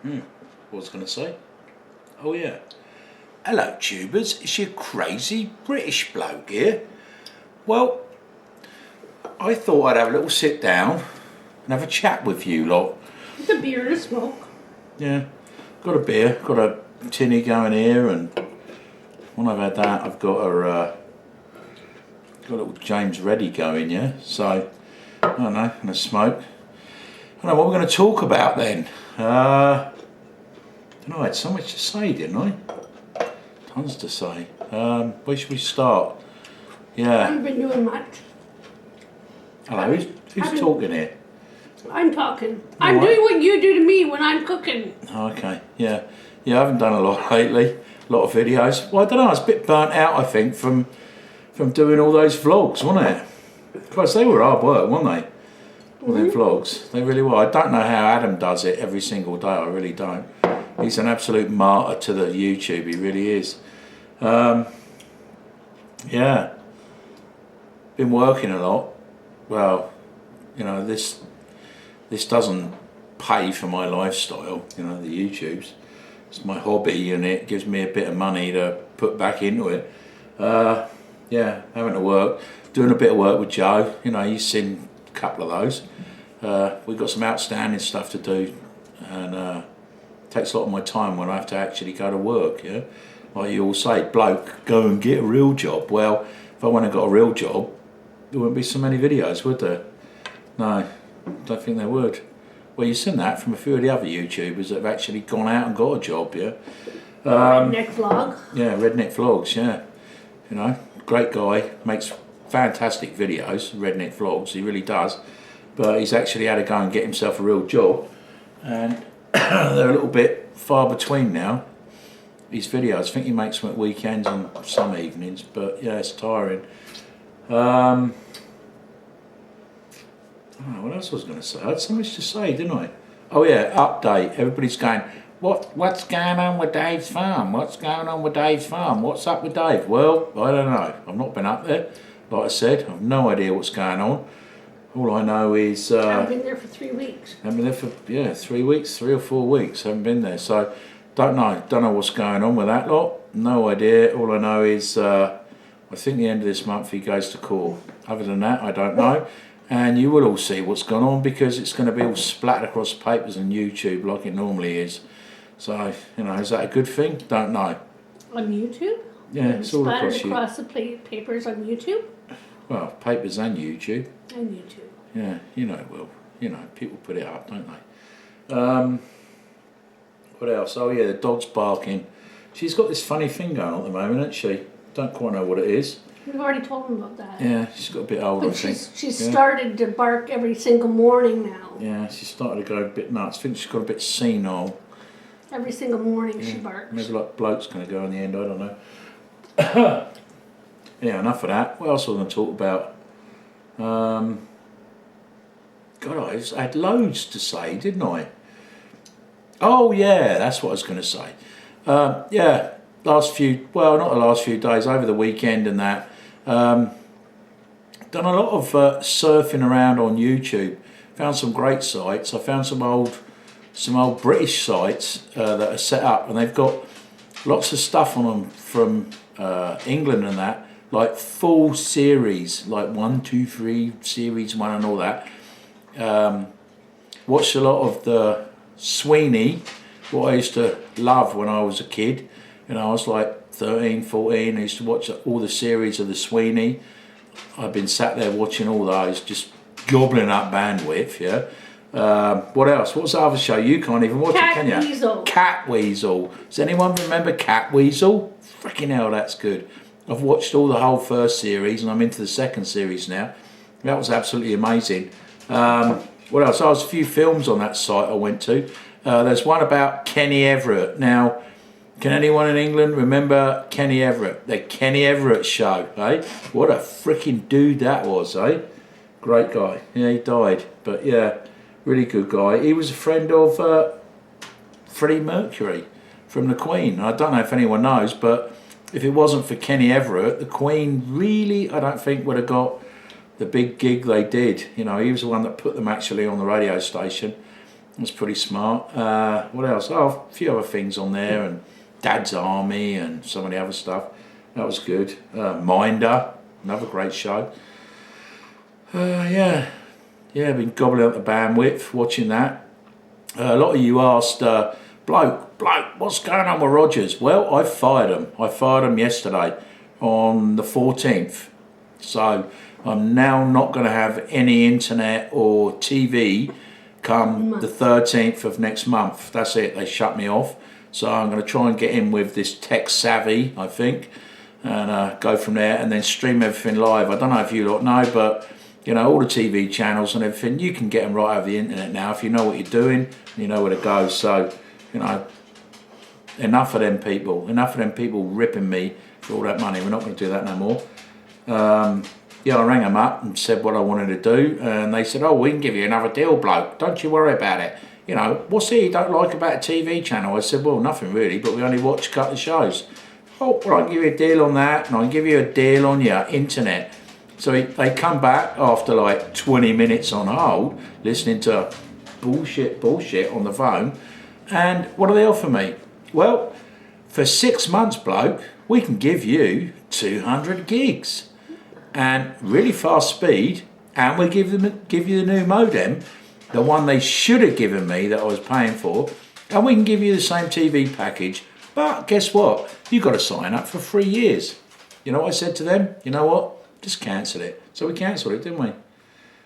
What was I going to say? Oh yeah. Hello tubers, it's your crazy British bloke here. Well, I thought I'd have a little sit down and have a chat with you lot. It's a beer to smoke. Yeah, got a beer, got a tinny going here, and when I've had that I've got a little James Reddy going, yeah? So, I don't know, and a smoke. I don't know what we're going to talk about then. I don't know, I had so much to say, didn't I? Tons to say. Where should we start? I Yeah. haven't been doing much. Hello, who's talking here? I'm talking. I'm doing what you do to me when I'm cooking. Oh, okay, yeah. Yeah, I haven't done a lot lately. A lot of videos. Well, I don't know, I was a bit burnt out, I think, from doing all those vlogs, wasn't it? Christ, they were hard work, weren't they? All them vlogs. They really were. I don't know how Adam does it every single day, I really don't. He's an absolute martyr to the YouTube, he really is. Yeah. Been working a lot. Well, you know, this doesn't pay for my lifestyle, you know, the YouTube's. It's my hobby and it gives me a bit of money to put back into it. Yeah, having to work, doing a bit of work with Joe, you know, you've seen a couple of those. We've got some outstanding stuff to do, and it takes a lot of my time when I have to actually go to work, yeah? Like you all say, bloke, go and get a real job. Well, if I went and got a real job, there wouldn't be so many videos, would there? No, don't think there would. Well, you've seen that from a few of the other YouTubers that have actually gone out and got a job, yeah? Redneck vlog. Yeah, Redneck Vlogs, yeah. You know, great guy, makes fantastic videos, Redneck Vlogs, he really does. But he's actually had to go and get himself a real job. And they're a little bit far between now, these videos. I think he makes them at weekends and some evenings, but yeah, it's tiring. I don't know what else I was going to say. I had so much to say, didn't I? Oh yeah, update. Everybody's going, what's going on with Dave's farm? What's going on with Dave's farm? What's up with Dave? Well, I don't know. I've not been up there. Like I said, I've no idea what's going on. All I know is... I've been there for 3 weeks. I've been there for, 3 weeks, 3 or 4 weeks. Haven't been there. So, don't know what's going on with that lot. No idea. All I know is, I think the end of this month he goes to court. Other than that, I don't know. And you will all see what's gone on because it's going to be all splattered across papers and YouTube like it normally is. So, you know, is that a good thing? Don't know. On YouTube? Yeah, it's all across YouTube. Across the papers on YouTube? Well, papers and YouTube. And YouTube. Yeah, you know it will. You know, people put it up, don't they? What else? Oh yeah, the dog's barking. She's got this funny thing going on at the moment, hasn't she? Don't quite know what it is. We've already told them about that. Yeah, she's got a bit older, But I think. she's Yeah. started to bark every single morning now. Yeah, she started to go a bit nuts. I think she's got a bit senile. Every single morning she barks. Maybe like bloke's going to go in the end, I don't know. Yeah, enough of that. What else was I going to talk about? God, I had loads to say, didn't I? Oh yeah, that's what I was going to say. Yeah, not the last few days, over the weekend and that. Done a lot of surfing around on YouTube. Found some great sites. I found some old British sites that are set up, and they've got lots of stuff on them from England and that, like full series, like 1, 2, 3, series 1 and all that. Watched a lot of the Sweeney, what I used to love when I was a kid. You know, I was like 13, 14, I used to watch all the series of the Sweeney. I've been sat there watching all those, just gobbling up bandwidth, yeah. What else? What's the other show? You can't even watch it, can you? Weasel. Cat Weasel. Does anyone remember Cat Weasel? Freaking hell, that's good. I've watched all the whole first series and I'm into the second series now. That was absolutely amazing. What else? There was a few films on that site I went to. There's one about Kenny Everett. Now, can anyone in England remember Kenny Everett? The Kenny Everett show, eh? What a freaking dude that was, eh? Great guy. Yeah, he died. But yeah, really good guy. He was a friend of Freddie Mercury from the Queen. I don't know if anyone knows, but if it wasn't for Kenny Everett, the Queen really, I don't think, would have got the big gig they did. You know, he was the one that put them actually on the radio station. That's pretty smart. What else? Oh, a few other things on there, and Dad's Army and some of the other stuff. That was good. Minder, another great show. Yeah, been gobbling up the bandwidth watching that. A lot of you asked, bloke, what's going on with Rogers? Well, I fired him. I fired him yesterday on the 14th. So I'm now not going to have any internet or TV come the 13th of next month. That's it. They shut me off. So I'm going to try and get in with this Tech Savvy, I think, and go from there and then stream everything live. I don't know if you lot know, but you know, all the TV channels and everything, you can get them right over the internet now if you know what you're doing and you know where to go. So, you know, enough of them people ripping me for all that money. We're not going to do that no more. Yeah, I rang them up and said what I wanted to do, and they said, oh, we can give you another deal, bloke. Don't you worry about it. You know, what's it you don't like about a TV channel? I said, well, nothing really, but we only watch a couple of shows. Oh, well, I can give you a deal on that, and I can give you a deal on your internet. So they come back after like 20 minutes on hold, listening to bullshit on the phone, and what do they offer me? Well, for 6 months, bloke, we can give you 200 gigs and really fast speed, and we give you the new modem, the one they should have given me that I was paying for, and we can give you the same TV package. But guess what? You've got to sign up for 3 years. You know what I said to them? You know what? Just cancel it. So we cancelled it, didn't we?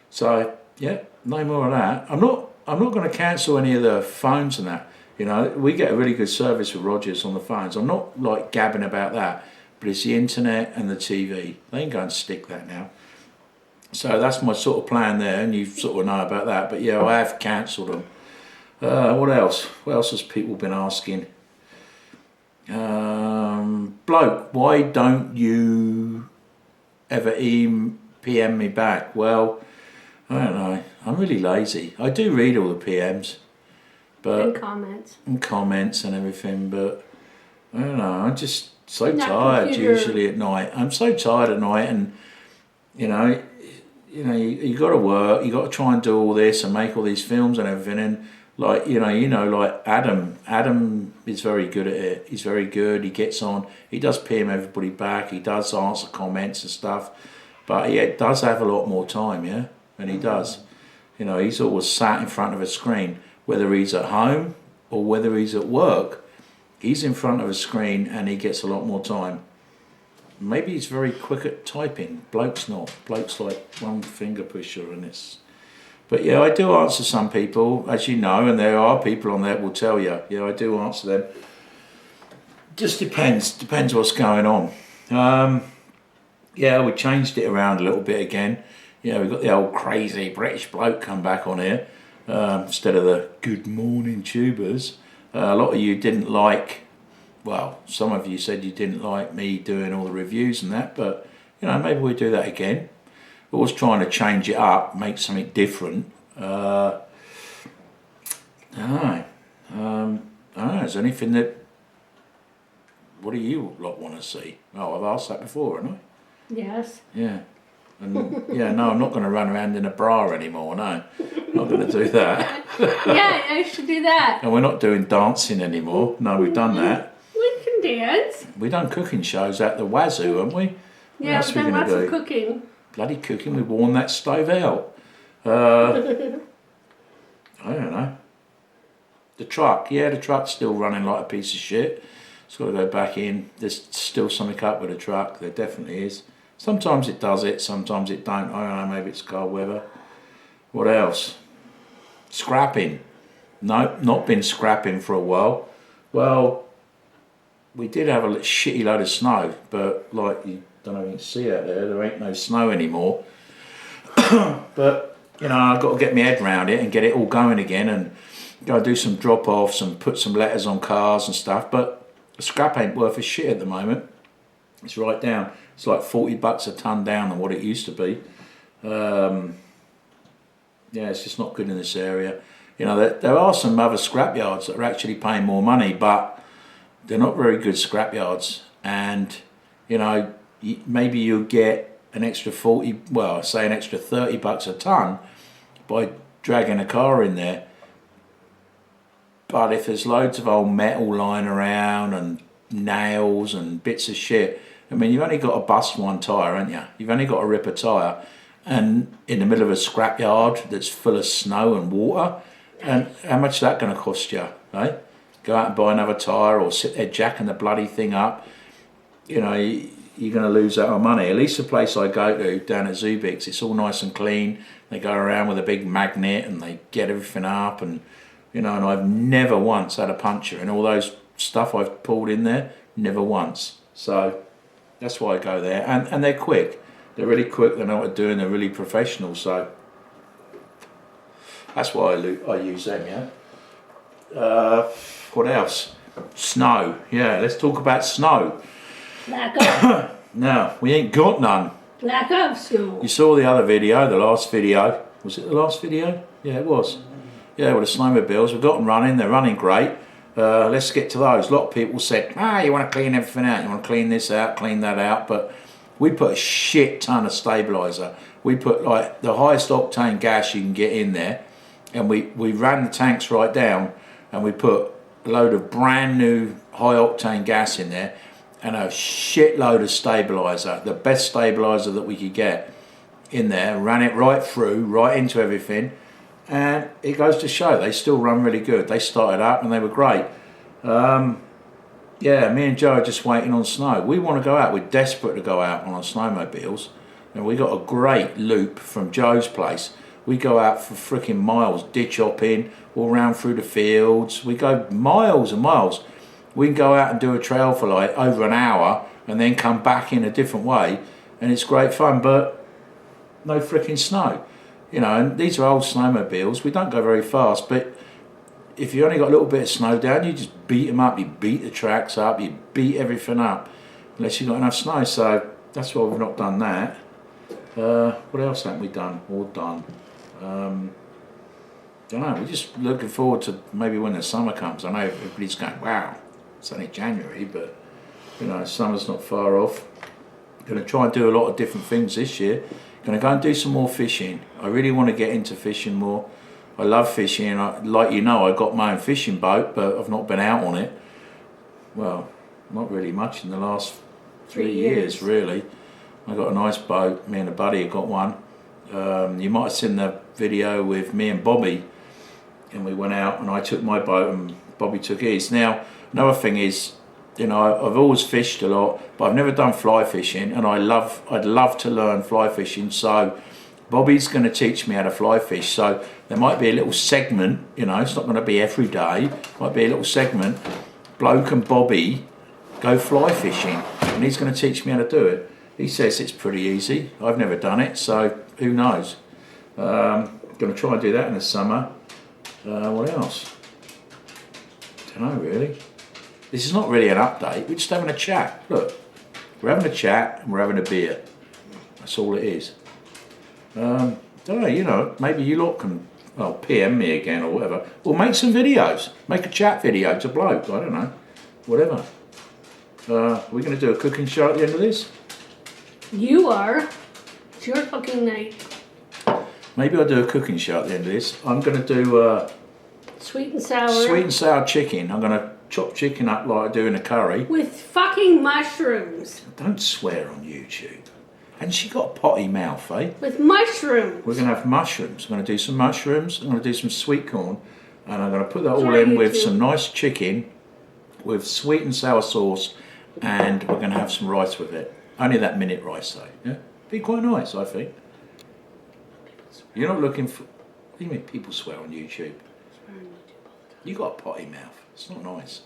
So yeah, no more of that. I'm not going to cancel any of the phones and that. You know, we get a really good service with Rogers on the phones. I'm not like gabbing about that, but it's the internet and the TV. They ain't going to stick that now. So that's my sort of plan there, and you sort of know about that. But yeah, I have cancelled them. What else? What else has people been asking? Bloke, why don't you ever PM me back? Well, I don't know. I'm really lazy. I do read all the PMs, but and comments and everything. But I don't know. I'm just so tired usually at night. I'm so tired at night, and you know, you got to work. You got to try and do all this and make all these films and everything. And like like Adam is very good at it. He's very good. He gets on. He does PM everybody back. He does answer comments and stuff. But he does have a lot more time, yeah, and he does. You know, he's always sat in front of a screen, whether he's at home or whether he's at work. He's in front of a screen and he gets a lot more time. Maybe he's very quick at typing. Bloke's not. Bloke's like one finger pusher and it's. But yeah, I do answer some people, as you know, and there are people on there that will tell you. Yeah, I do answer them. Just depends what's going on. Yeah, we changed it around a little bit again. Yeah, we've got the old crazy British bloke come back on here instead of the good morning tubers. A lot of you didn't like, well, some of you said you didn't like me doing all the reviews and that, but you know, maybe we'll do that again. Always trying to change it up, make something different. I don't know. Is there anything that? What do you lot want to see? Oh, I've asked that before, haven't I? Yes. Yeah. And yeah, no, I'm not going to run around in a bra anymore. No, I'm not going to do that. Yeah, I should do that. And we're not doing dancing anymore. No, we've done that. We can dance. We've done cooking shows at the Wazoo, haven't we? Yeah, we've done lots of cooking. Bloody cooking, we've worn that stove out. I don't know. The truck's still running like a piece of shit. It's got to go back in. There's still something up with the truck. There definitely is. Sometimes it does it, sometimes it don't. I don't know, maybe it's cold weather. What else? Scrapping. No, not been scrapping for a while. Well, we did have a shitty load of snow, but like you don't know if you can see out there ain't no snow anymore. But, you know, I've got to get my head around it and get it all going again and go do some drop-offs and put some letters on cars and stuff. But the scrap ain't worth a shit at the moment. It's right down. It's like $40 a tonne down than what it used to be. Yeah, it's just not good in this area. You know, there are some other scrap yards that are actually paying more money, but they're not very good scrap yards. And, you know, maybe you'll get an extra an extra $30 a tonne by dragging a car in there. But if there's loads of old metal lying around and nails and bits of shit, I mean, you've only got to bust one tyre, haven't you? You've only got to rip a tyre, and in the middle of a scrapyard that's full of snow and water, and how much is that going to cost you, eh? Go out and buy another tyre or sit there jacking the bloody thing up. You know, you're going to lose out on money. At least the place I go to down at Zubik's, it's all nice and clean. They go around with a big magnet and they get everything up, and you know, and I've never once had a puncture in all those stuff I've pulled in there, never once. So that's why I go there, and they're quick. They're really quick. They know what they're doing. They're really professional. So that's why I use them. Yeah. What else? Snow. Yeah. Let's talk about snow. Lack of. No, we ain't got none. Lack of snow. You saw the other video, the last video. Was it the last video? Yeah, it was. Yeah, with the snowmobiles. We've got them running. They're running great. Let's get to those. A lot of people said, you want to clean everything out. You want to clean this out, clean that out. But we put a shit ton of stabiliser. We put like the highest octane gas you can get in there. And we ran the tanks right down. And we put a load of brand new high octane gas in there. And a shitload of stabiliser. The best stabiliser that we could get in there. Ran it right through, right into everything. And it goes to show they still run really good. They started up and they were great. Yeah, me and Joe are just waiting on snow. We want to go out. We're desperate to go out on our snowmobiles. And we got a great loop from Joe's place. We go out for freaking miles, ditch hopping, all round through the fields. We go miles and miles. We can go out and do a trail for like over an hour and then come back in a different way. And it's great fun, but no freaking snow. You know, and these are old snowmobiles. We don't go very fast, but if you only got a little bit of snow down, you just beat them up. You beat the tracks up. You beat everything up, unless you've got enough snow. So that's why we've not done that. What else haven't we done or done? Don't know. We're just looking forward to maybe when the summer comes. I know everybody's going, wow, it's only January, but you know, summer's not far off. Going to try and do a lot of different things this year. Going to go and do some more fishing. I really want to get into fishing more. I love fishing. Like you know, I got my own fishing boat, but I've not been out on it. Well, not really much in the last 3 years, really. I got a nice boat. Me and a buddy have got one. You might have seen the video with me and Bobby, and we went out and I took my boat and Bobby took his. Now, another thing is, you know, I've always fished a lot, but I've never done fly fishing, and I'd love to learn fly fishing. So Bobby's going to teach me how to fly fish. So there might be a little segment, you know, it's not going to be every day. Might be a little segment. Bloke and Bobby go fly fishing, and he's going to teach me how to do it. He says it's pretty easy. I've never done it, so who knows? Going to try and do that in the summer. What else? Don't know really. This is not really an update, we're just having a chat. Look, we're having a chat and we're having a beer. That's all it is. Don't know, you know, maybe you lot can, well, PM me again or whatever. Or make some videos. Make a chat video to bloke, I don't know. Whatever. We're going to do a cooking show at the end of this? You are. It's your cooking night. Maybe I'll do a cooking show at the end of this. I'm going to do Sweet and sour. sweet and sour chicken. I'm going to chop chicken up like I do in a curry. With fucking mushrooms. Don't swear on YouTube. And she got a potty mouth, eh? With mushrooms. We're going to have mushrooms. I'm going to do some mushrooms. I'm going to do some sweet corn. And I'm going to put that all Sorry, in with YouTube. some nice chicken with sweet and sour sauce. And we're going to have some rice with it. Only that minute rice though. Yeah? Be quite nice, I think. You're not looking for... What do you mean people swear on YouTube? You got a potty mouth. It's not nice.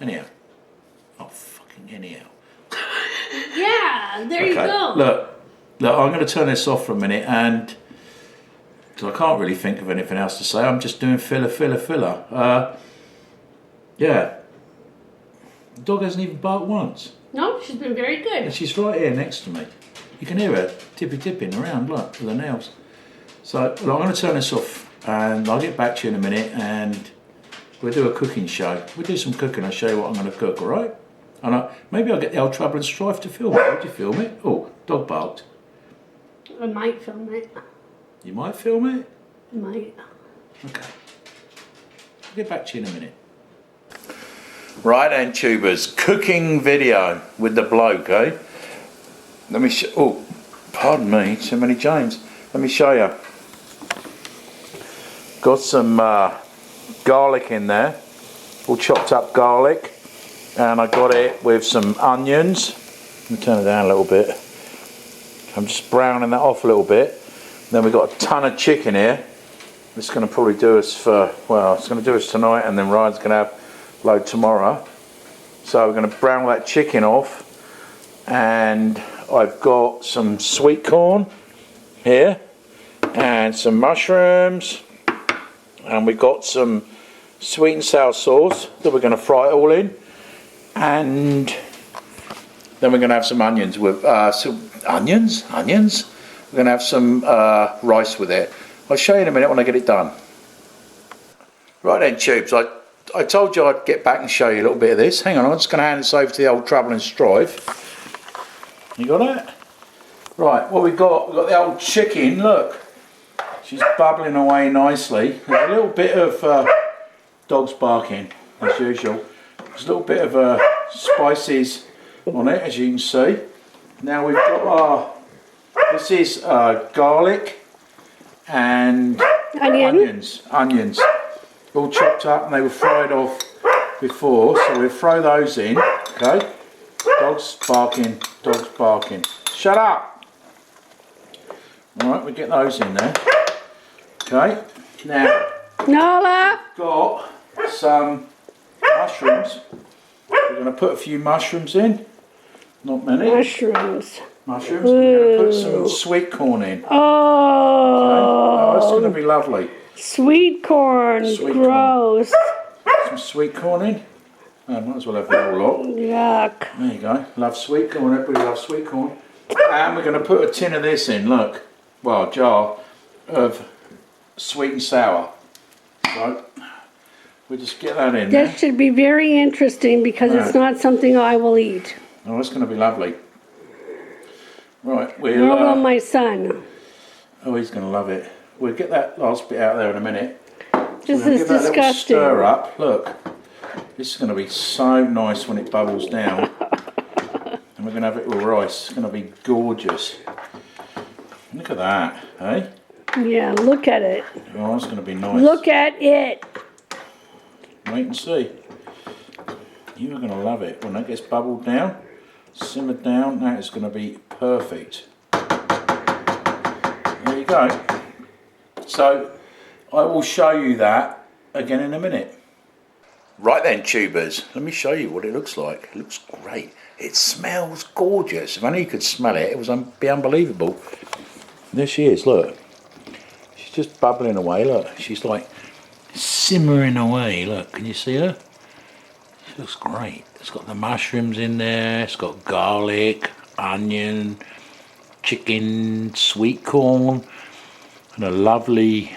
Anyhow. Oh, fucking anyhow. Yeah, there you go. Look, I'm going to turn this off for a minute, and because I can't really think of anything else to say, I'm just doing filler. Yeah. The dog hasn't even barked once. No, she's been very good. And she's right here next to me. You can hear her tipping around, look, with her nails. So, look, I'm going to turn this off, and I'll get back to you in a minute, and we'll do a cooking show. We'll do some cooking. I'll show you what I'm going to cook, all right? And maybe I'll get the old Trouble and Strife to film it. Would you film it? Oh, dog barked. I might film it. You might film it? I might. Okay. I'll get back to you in a minute. Right then, tubers, cooking video with the bloke, eh? Let me show. Oh, pardon me, too many James. Let me show you. Got some garlic in there, all chopped up garlic, and I got it with some onions. Let me turn it down a little bit. I'm just browning that off a little bit. Then we've got a ton of chicken here. It's going to probably do us for, well, it's going to do us tonight, and then Ryan's going to have a load tomorrow. So we're going to brown that chicken off, and I've got some sweet corn here, and some mushrooms, and we've got some sweet and sour sauce that we're going to fry it all in, and then we're going to have some onions with onions. We're going to have some rice with it. I'll show you in a minute when I get it done. Right then, tubes, I told you I'd get back and show you a little bit of this. Hang on, I'm just going to hand this over to the old Trouble and Strife. You got that? Right, what we've got the old chicken, look. She's bubbling away nicely. There's a little bit of dogs barking, as usual. There's a little bit of spices on it, as you can see. Now we've got this is garlic and onions, all chopped up, and they were fried off before, so we'll throw those in. Okay, dogs barking, shut up. Alright, we get those in there. Okay, now Nala, got some mushrooms. We're going to put a few mushrooms in, not many. mushrooms. We're going to put some sweet corn in. Oh, it's going to be lovely. Sweet corn, gross. Some sweet corn in. I might as well have the whole lot. Yuck. There you go. Love sweet corn. Everybody loves sweet corn. And we're going to put a tin of this in. Look, well, a jar of sweet and sour. So we just get that in there. That should be very interesting because it's not something I will eat. Oh, it's going to be lovely. Right, Nor will my son. Oh, he's going to love it. We'll get that last bit out there in a minute. This So is give that little disgusting. stir up. Look, this is going to be so nice when it bubbles down. And we're going to have it with rice. It's going to be gorgeous. Look at that, eh? Yeah, look at it. Oh, it's going to be nice. Look at it. Wait and see. You're going to love it when that gets bubbled down, simmered down. That is going to be perfect. There you go. So I will show you that again in a minute. Right then, tubers, let me show you what it looks like. It looks great. It smells gorgeous. If only you could smell it, it would be unbelievable. There she is, look. She's just bubbling away, look. She's like simmering away, look. Can you see her? She looks great. It's got the mushrooms in there. It's got garlic, onion, chicken, sweet corn, and a lovely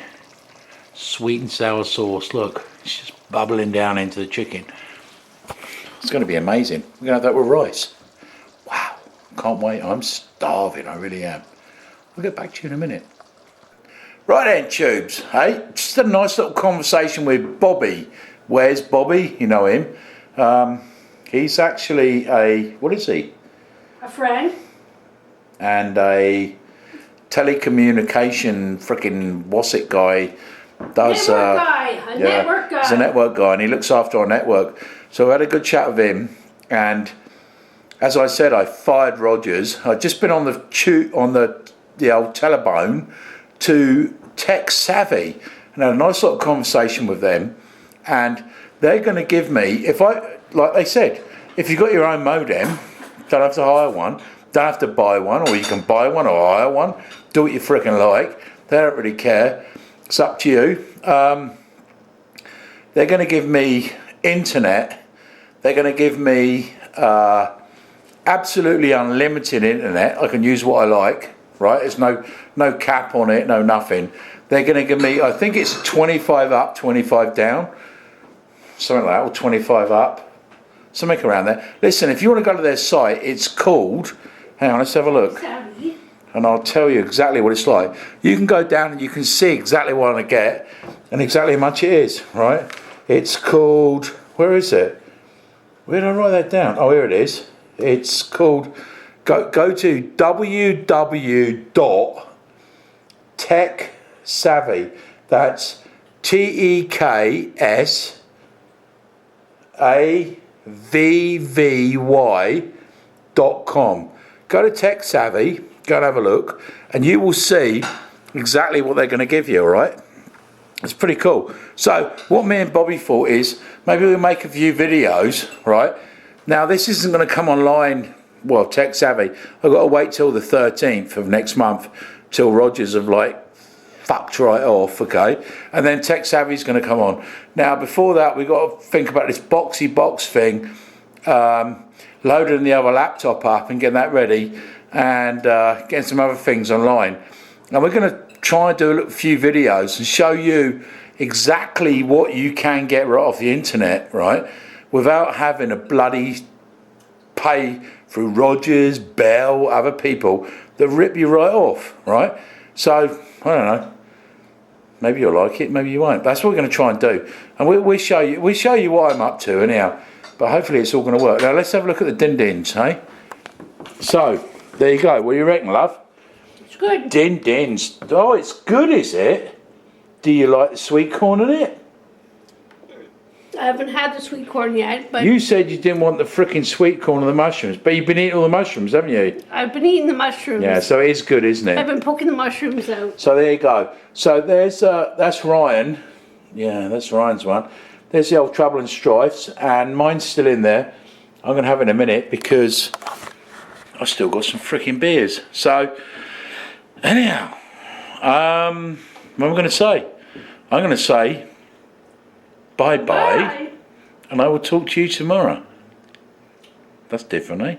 sweet and sour sauce. Look, it's just bubbling down into the chicken. It's going to be amazing. We're going to have that with rice. Wow, can't wait. I'm starving, I really am. I'll get back to you in a minute. Right then, tubes, hey? Just a nice little conversation with Bobby. Where's Bobby? You know him. He's actually what is he? A friend. And a telecommunication frickin' what's it guy. Does Network guy. Network guy. He's a network guy, and he looks after our network. So I had a good chat with him, and as I said, I fired Rogers. I'd just been on the old telephone to Tech Savvy, and had a nice little conversation with them, and they're going to give me, like they said, if you've got your own modem, don't have to hire one, don't have to buy one, or you can buy one or hire one, do what you frickin' like. They don't really care. It's up to you. They're going to give me internet. They're going to give me absolutely unlimited internet. I can use what I like, right? There's no cap on it, no nothing. They're going to give me, I think it's 25 up, 25 down, something like that, or 25 up, something around there. Listen, if you want to go to their site, it's called, hang on, let's have a look. And I'll tell you exactly what it's like. You can go down and you can see exactly what I get and exactly how much it is, right? It's called, where is it? Where did I write that down? Oh, here it is. It's called, go to www.teksavvy. That's TEKSAVVY.com. Go to TechSavvy, go and have a look, and you will see exactly what they're going to give you, all right? It's pretty cool. So what me and Bobby thought is maybe we'll make a few videos, right? Now this isn't going to come online, well, Tech Savvy. I've got to wait till the 13th of next month till Rogers have like fucked right off, okay? And then Tech Savvy's going to come on. Now before that we've got to think about this boxy box thing, loading the other laptop up and getting that ready, and getting some other things online. And we're going to try and do a few videos and show you exactly what you can get right off the internet, right? Without having a bloody pay through Rogers, Bell, other people that rip you right off, right? So, I don't know. Maybe you'll like it, maybe you won't. That's what we're going to try and do. And we'll show you what I'm up to anyhow. But hopefully it's all going to work. Now let's have a look at the din-dins, hey? So, there you go. What do you reckon, love? It's good. Din-dins. Oh, it's good, is it? Do you like the sweet corn in it? I haven't had the sweet corn yet, but You said you didn't want the frickin' sweet corn or the mushrooms, but you've been eating all the mushrooms, haven't you? I've been eating the mushrooms. Yeah, so it is good, isn't I've it? been poking the mushrooms out. So there you go. So there's that's Ryan. Yeah, that's Ryan's one. There's the old Trouble and Strifes, and mine's still in there. I'm going to have it in a minute because I've still got some frickin' beers. So anyhow, what am I going to say? I'm going to say bye-bye, Bye. and I will talk to you tomorrow. That's different, eh?